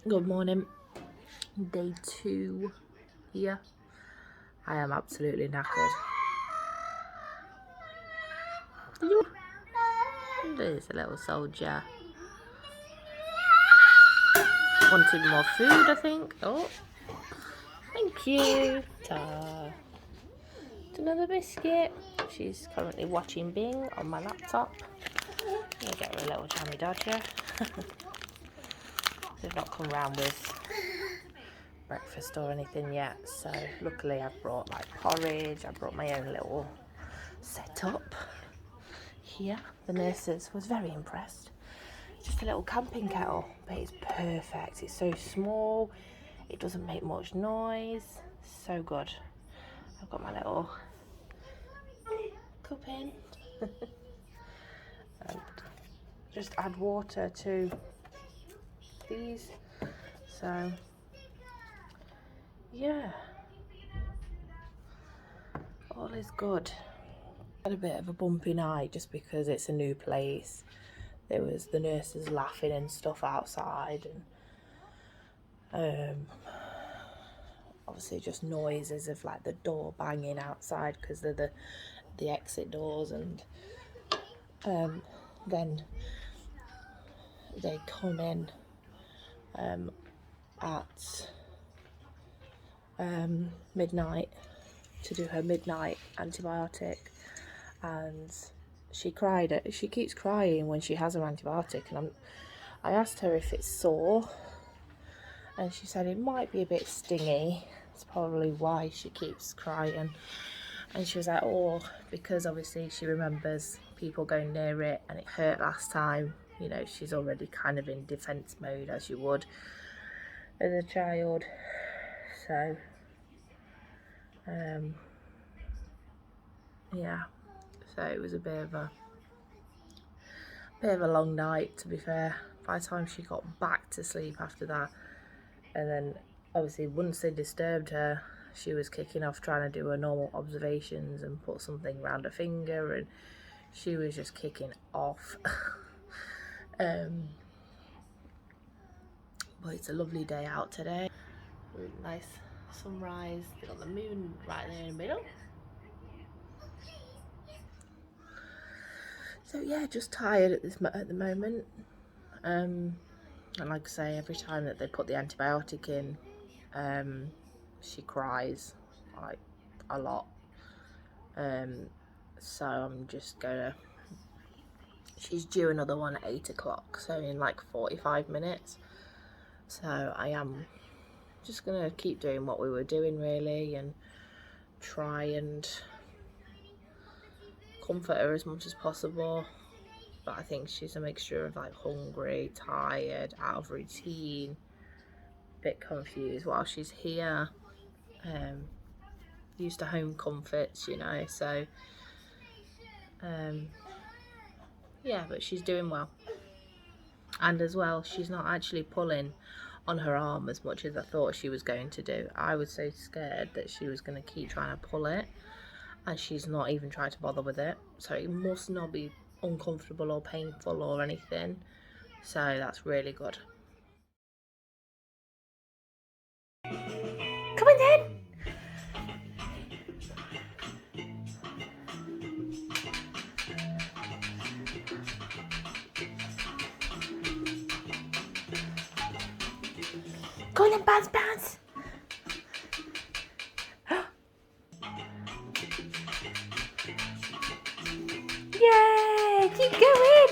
Good morning. Day 2 here. I am absolutely knackered. There's a little soldier. Wanted more food, I think. Oh, thank you. Ta. Another biscuit. She's currently watching Bing on my laptop. I'm gonna get her a little jammy dodger. They've not come round with breakfast or anything yet, so luckily I've brought like porridge. I brought my own little setup here. The nurses was very impressed. Just a little camping kettle, but it's perfect. It's so small, it doesn't make much noise. So good. I've got my little cup in and just add water to these. So yeah, all is good. Had a bit of a bumpy night just because it's a new place. There was the nurses laughing and stuff outside, and obviously just noises of like the door banging outside because they're the exit doors, and then they come in at midnight to do her midnight antibiotic, and she keeps crying when she has her antibiotic, and I asked her if it's sore, and she said it might be a bit stingy. It's probably why she keeps crying. And she was like, oh, because obviously she remembers people going near it and it hurt last time. You know, she's already kind of in defense mode, as you would as a child. So yeah, so it was a bit of a long night, to be fair. By the time she got back to sleep after that, and then obviously once they disturbed her, she was kicking off trying to do her normal observations and put something around her finger, and she was just kicking off. But it's a lovely day out today. Really nice sunrise. Got the moon right there in the middle. So yeah, just tired at the moment. And like I say, every time that they put the antibiotic in, she cries like a lot. So I'm just gonna. She's due another one at 8 o'clock, so in like 45 minutes. So I am just gonna keep doing what we were doing really, and try and comfort her as much as possible. But I think she's a mixture of like hungry, tired, out of routine, a bit confused while she's here. Used to home comforts, you know, so yeah, but she's doing well. And as well, she's not actually pulling on her arm as much as I thought she was going to do. I was so scared that she was going to keep trying to pull it, and she's not even trying to bother with it. So it must not be uncomfortable or painful or anything. So that's really good. Come on then. Go on then, bounce, bounce. Yay! Keep going.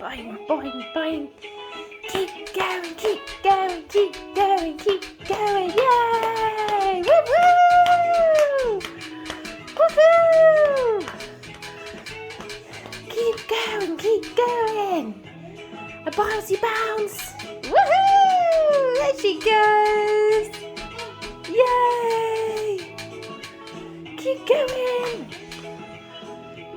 Boing, boing, boing. Keep going, keep going, keep going, keep going. Yay! Woohoo! Woohoo! Keep going, keep going. A bouncy bounce. Woohoo! There she goes. Yay! Keep going.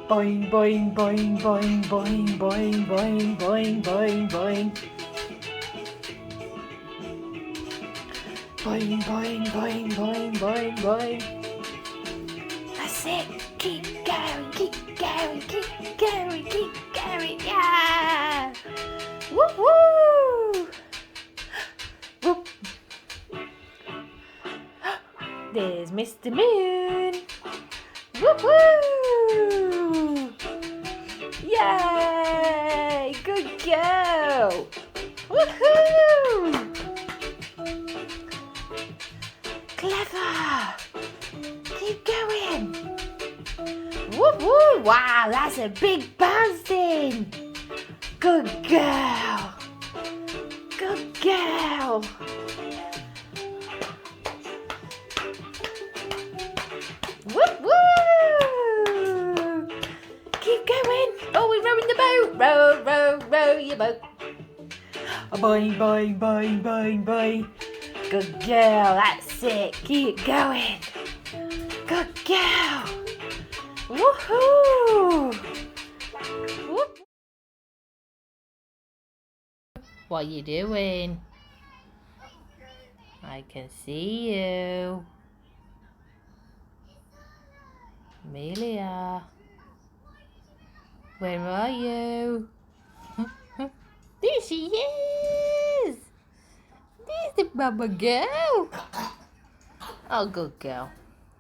Boing, boing, boing, boing, boing, boing, boing, boing, boing, boing. Boing, boing, boing, boing, boing, boing. That's it. Keep going, keep going, keep going, keep going. Yeah! Woo woo! Whoop. There's Mr. Moon. Woo woo! Yay! Good girl! Woohoo! Clever! Keep going! Woo woo! Wow, that's a big bouncing! Good girl! Good girl! Woo woo! Keep going! Oh, we're rowing the boat! Row, row, row your boat! Boing, boing, boing, boing, boing! Good girl, that's it. Keep going. Good girl. Woohoo! Whoop. What are you doing? I can see you. Amelia. Where are you? There she is. There's the mama girl. Oh, good girl.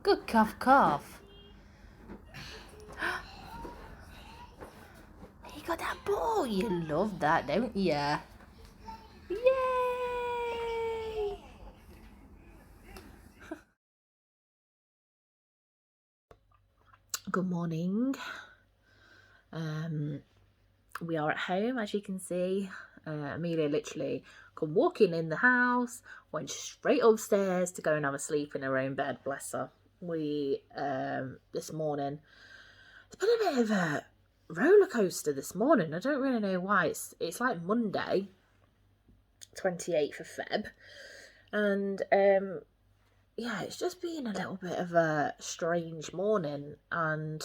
Good cough, cough. You got that ball. You love that, don't you? Yay! Good morning. We are at home, as you can see. Amelia literally come walking in the house, went straight upstairs to go and have a sleep in her own bed, bless her. We, this morning, it's been a bit of a roller coaster this morning. I don't really know why. It's like Monday, 28th of Feb, and yeah, it's just been a little bit of a strange morning, and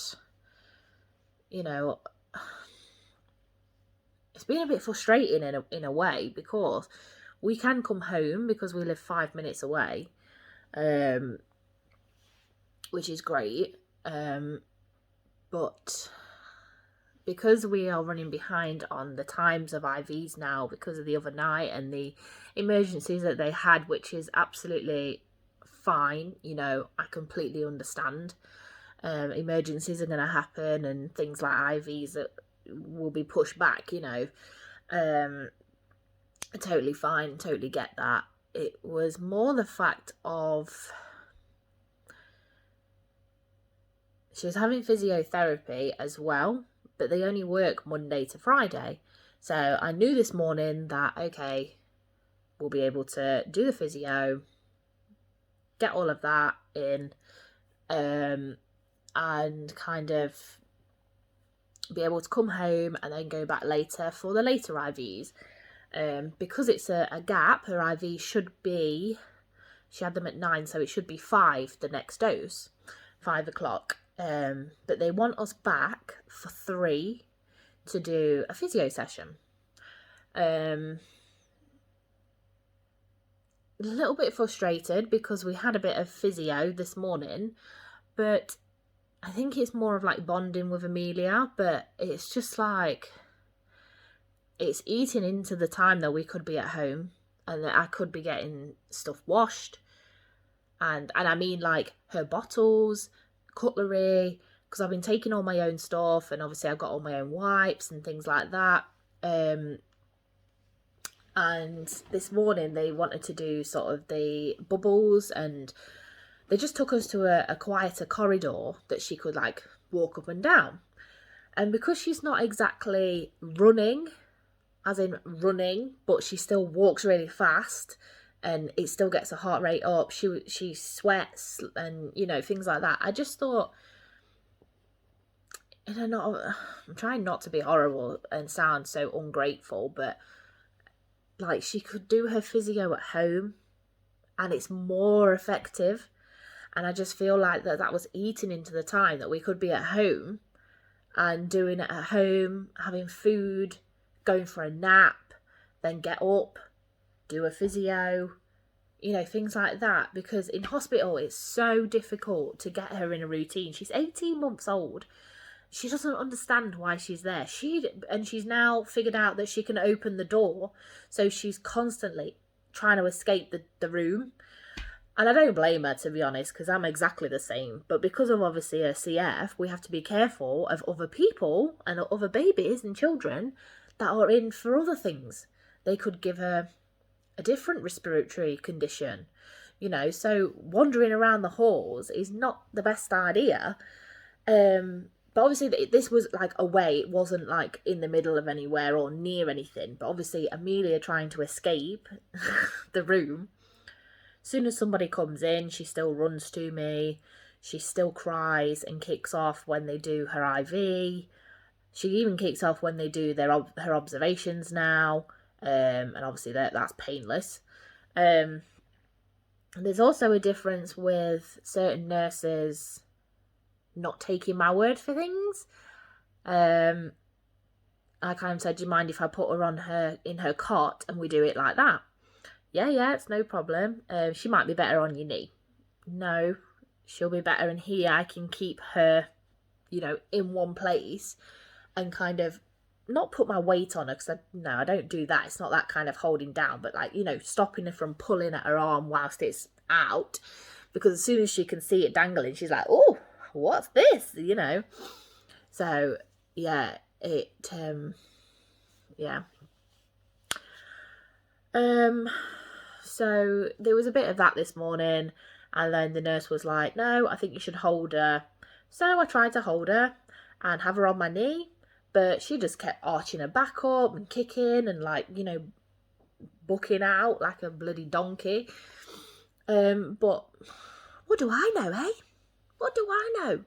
you know, it's been a bit frustrating in a way, because we can come home because we live 5 minutes away, which is great, but because we are running behind on the times of IVs now because of the other night and the emergencies that they had, which is absolutely fine, you know, I completely understand. Emergencies are going to happen and things like IVs that will be pushed back, you know. Totally fine, totally get that. It was more the fact of she was having physiotherapy as well, but they only work Monday to Friday. So I knew this morning that, okay, we'll be able to do the physio, get all of that in, and kind of be able to come home and then go back later for the later IVs. Because it's a gap, her IV should be, she had them at 9, so it should be 5 the next dose, 5 o'clock. But they want us back for 3 to do a physio session. A little bit frustrated because we had a bit of physio this morning, but I think it's more of like bonding with Amelia, but it's just like, it's eating into the time that we could be at home and that I could be getting stuff washed. And I mean like her bottles, cutlery, because I've been taking all my own stuff, and obviously I've got all my own wipes and things like that. And this morning they wanted to do sort of the bubbles, and they just took us to a quieter corridor that she could like walk up and down. And because she's not exactly running, as in running, but she still walks really fast and it still gets her heart rate up, she sweats and, you know, things like that. I just thought, you know, I'm trying not to be horrible and sound so ungrateful, but like, she could do her physio at home and it's more effective. And I just feel like that was eating into the time that we could be at home and doing it at home, having food, going for a nap, then get up, do a physio, you know, things like that, because in hospital it's so difficult to get her in a routine. She's 18 months old. She doesn't understand why she's there. She's now figured out that she can open the door, so she's constantly trying to escape the room. And I don't blame her, to be honest, because I'm exactly the same. But because of obviously her CF, we have to be careful of other people and other babies and children that are in for other things. They could give her a different respiratory condition, you know, so wandering around the halls is not the best idea. But obviously this was like away, it wasn't like in the middle of anywhere or near anything. But obviously Amelia trying to escape the room, as soon as somebody comes in, she still runs to me. She still cries and kicks off when they do her IV. She even kicks off when they do her observations now. And obviously that's painless. There's also a difference with certain nurses not taking my word for things. I kind of said, do you mind if I put her in her cot and we do it like that? Yeah, it's no problem. She might be better on your knee. No, she'll be better in here. I can keep her, you know, in one place and kind of not put my weight on her, because I don't do that. It's not that kind of holding down, but like, you know, stopping her from pulling at her arm whilst it's out, because as soon as she can see it dangling, she's like, oh, what's this, you know? So yeah, so there was a bit of that this morning, and then the nurse was like, no, I think you should hold her. So I tried to hold her and have her on my knee, but she just kept arching her back up and kicking and, like, you know, bucking out like a bloody donkey. But what do I know, eh? What do I know?